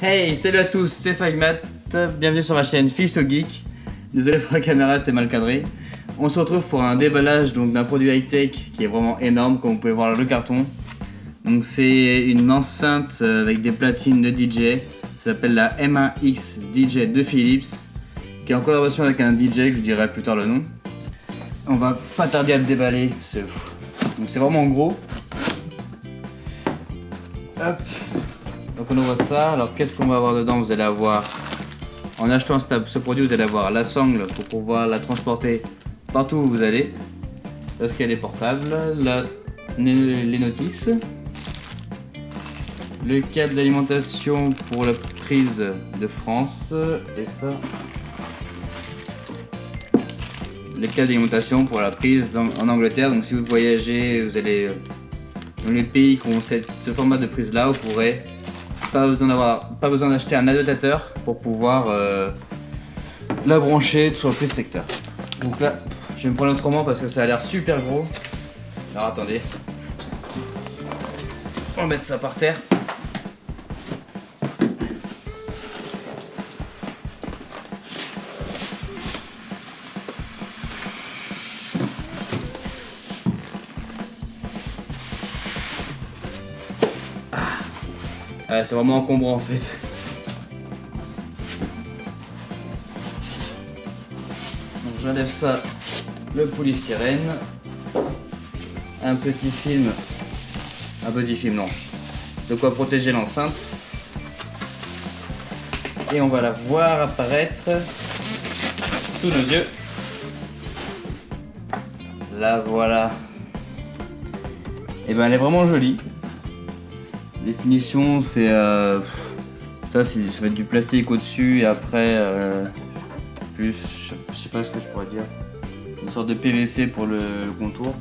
Hey, salut à tous, c'est Fagmat, bienvenue sur ma chaîne Fils au Geek. Désolé pour la caméra, t'es mal cadré. On se retrouve pour un déballage d'un produit high-tech qui est vraiment énorme, comme vous pouvez voir le carton. Donc c'est une enceinte avec des platines de DJ, ça s'appelle la M1X DJ de Philips, qui est en collaboration avec un DJ que je vous dirai plus tard le nom. On va pas tarder à le déballer, donc c'est vraiment gros. Hop. Donc on ouvre ça, alors qu'est-ce qu'on va avoir dedans? Vous allez avoir, en achetant ce produit, vous allez avoir la sangle pour pouvoir la transporter partout où vous allez, parce qu'elle est portable, les notices, le câble d'alimentation pour la prise de France, et ça, les câbles d'alimentation pour la prise en Angleterre. Donc si vous voyagez, vous allez dans les pays qui ont ce format de prise là, vous pourrez pas besoin d'acheter un adaptateur pour pouvoir la brancher sur le prise secteur. Donc là, je vais me prendre autrement parce que ça a l'air super gros. Alors attendez, on va mettre ça par terre. C'est vraiment encombrant en fait. Donc j'enlève ça, le polystyrène, un petit film non, de quoi protéger l'enceinte, et on va la voir apparaître sous nos yeux. La voilà. Et ben elle est vraiment jolie. Les finitions, c'est ça va être du plastique au-dessus et après plus, je sais pas ce que je pourrais dire, une sorte de PVC pour le contour.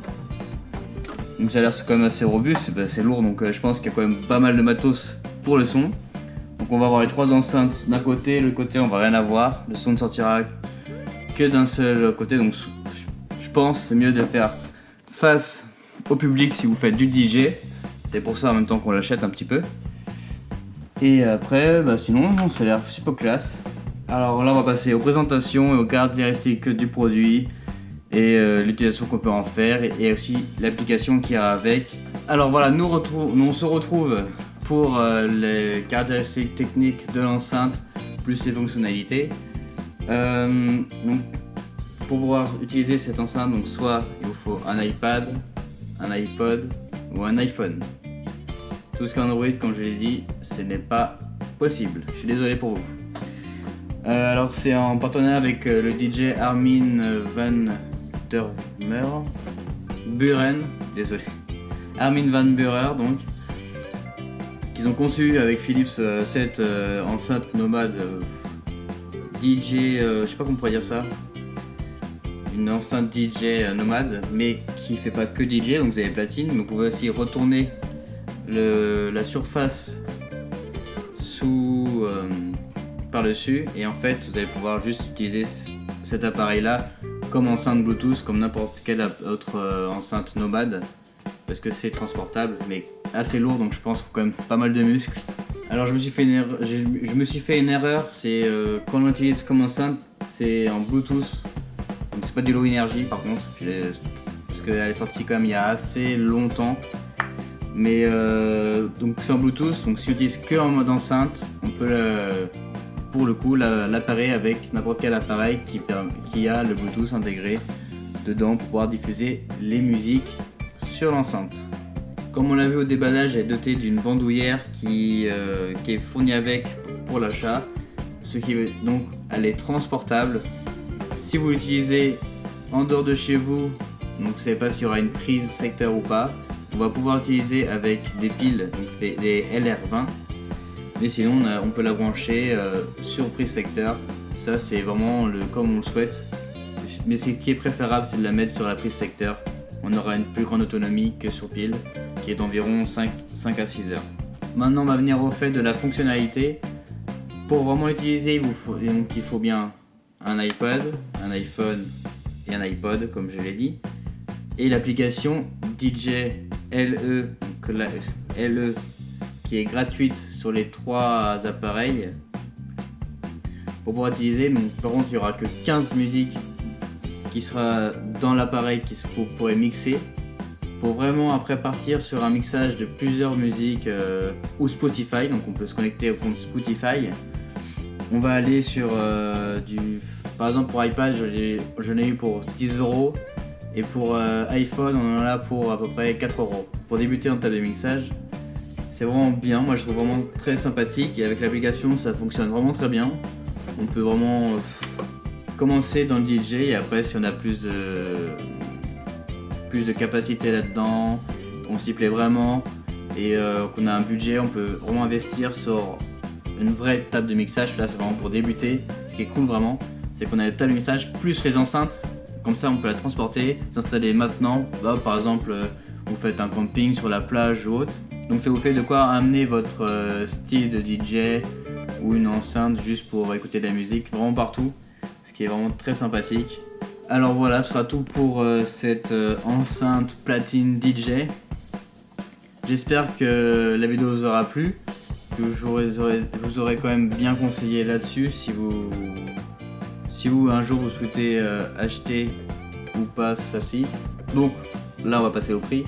Donc ça a l'air quand même assez robuste, c'est lourd, donc je pense qu'il y a quand même pas mal de matos pour le son. Donc on va avoir les trois enceintes d'un côté, l'autre côté on va rien avoir, le son ne sortira que d'un seul côté, donc je pense c'est mieux de faire face au public si vous faites du DJ. C'est pour ça en même temps qu'on l'achète un petit peu. Et après, sinon, ça a l'air super classe. Alors là, on va passer aux présentations et aux caractéristiques du produit et l'utilisation qu'on peut en faire et aussi l'application qui ira avec. Alors voilà, nous on se retrouve pour les caractéristiques techniques de l'enceinte plus ses fonctionnalités. Donc, pour pouvoir utiliser cette enceinte, donc soit il vous faut un iPad, un iPod ou un iPhone. Tout ce qui est Android, comme je l'ai dit, ce n'est pas possible. Je suis désolé pour vous. Alors c'est en partenariat avec le DJ Armin van der Buuren, désolé, Armin van Buuren, donc, qu'ils ont conçu avec Philips cette enceinte nomade DJ, je sais pas comment on pourrait dire ça, une enceinte DJ nomade, mais qui fait pas que DJ, donc vous avez platine, mais vous pouvez aussi retourner la surface par-dessus, et en fait vous allez pouvoir juste utiliser cet appareil là comme enceinte Bluetooth, comme n'importe quelle autre enceinte nomade, parce que c'est transportable mais assez lourd, donc je pense qu'il faut quand même pas mal de muscles. Alors je me suis fait une erreur, c'est quand on l'utilise comme enceinte, c'est en Bluetooth, donc c'est pas du low energy par contre, parce qu'elle est sortie quand même il y a assez longtemps. Mais donc c'est en Bluetooth, donc si on utilise que en mode enceinte, on peut pour le coup l'appareil avec n'importe quel appareil qui a le Bluetooth intégré dedans pour pouvoir diffuser les musiques sur l'enceinte. Comme on l'a vu au déballage, elle est dotée d'une bandoulière qui est fournie avec pour l'achat, ce qui veut donc elle est transportable. Si vous l'utilisez en dehors de chez vous, donc vous ne savez pas s'il y aura une prise secteur ou pas, on va pouvoir l'utiliser avec des piles, donc des LR20, mais sinon on peut la brancher sur prise secteur. Ça c'est vraiment comme on le souhaite, mais ce qui est préférable c'est de la mettre sur la prise secteur. On aura une plus grande autonomie que sur pile, qui est d'environ 5 à 6 heures. Maintenant on va venir au fait de la fonctionnalité. Pour vraiment l'utiliser, il faut bien un iPad, un iPhone et un iPod comme je l'ai dit, et l'application DJ LE, qui qui est gratuite sur les 3 appareils pour pouvoir utiliser. Donc, par contre, il n'y aura que 15 musiques qui sera dans l'appareil que vous pourrez mixer. Pour vraiment après partir sur un mixage de plusieurs musiques ou Spotify, donc on peut se connecter au compte Spotify. On va aller sur par exemple pour iPad, j'en ai eu pour 10€, et pour iPhone on en a pour à peu près 4€. Pour débuter en table de mixage, c'est vraiment bien, moi je trouve vraiment très sympathique, et avec l'application ça fonctionne vraiment très bien. On peut vraiment commencer dans le DJ, et après si on a plus de capacité là-dedans, qu'on s'y plaît vraiment et qu'on a un budget, on peut vraiment investir sur une vraie table de mixage. Là c'est vraiment pour débuter. Ce qui est cool vraiment, c'est qu'on a la table de mixage plus les enceintes, comme ça on peut la transporter, s'installer maintenant. Bah, par exemple vous faites un camping sur la plage ou autre, donc ça vous fait de quoi amener votre style de DJ ou une enceinte juste pour écouter de la musique vraiment partout, ce qui est vraiment très sympathique. Alors voilà, ce sera tout pour cette enceinte platine DJ. J'espère que la vidéo vous aura plu, que je vous aurais quand même bien conseillé là-dessus si vous un jour vous souhaitez acheter ou pas ceci. Donc là on va passer au prix.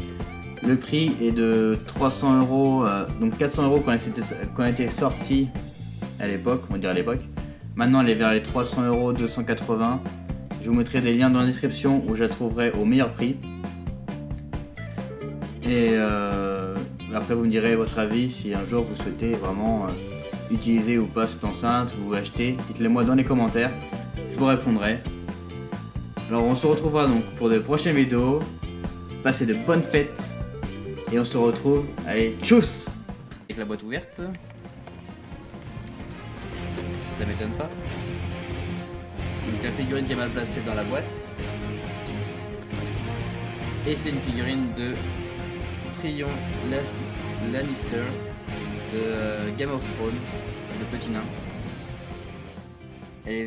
Le prix est de 300€, donc 400€ quand elle était sortie à l'époque, on va dire à l'époque. Maintenant elle est vers les 300€, 280. Je vous mettrai des liens dans la description où je la trouverai au meilleur prix. Et après vous me direz votre avis si un jour vous souhaitez vraiment utiliser ou pas cette enceinte ou acheter. Dites-le moi dans les commentaires, je vous répondrai. Alors on se retrouvera donc pour de prochaines vidéos. Passez de bonnes fêtes et on se retrouve. Allez, tchuss! Avec la boîte ouverte. Ça m'étonne pas. Donc la figurine qui est mal placée dans la boîte. Et c'est une figurine de Tyrion Lannister de Game of Thrones, le petit nain. Elle est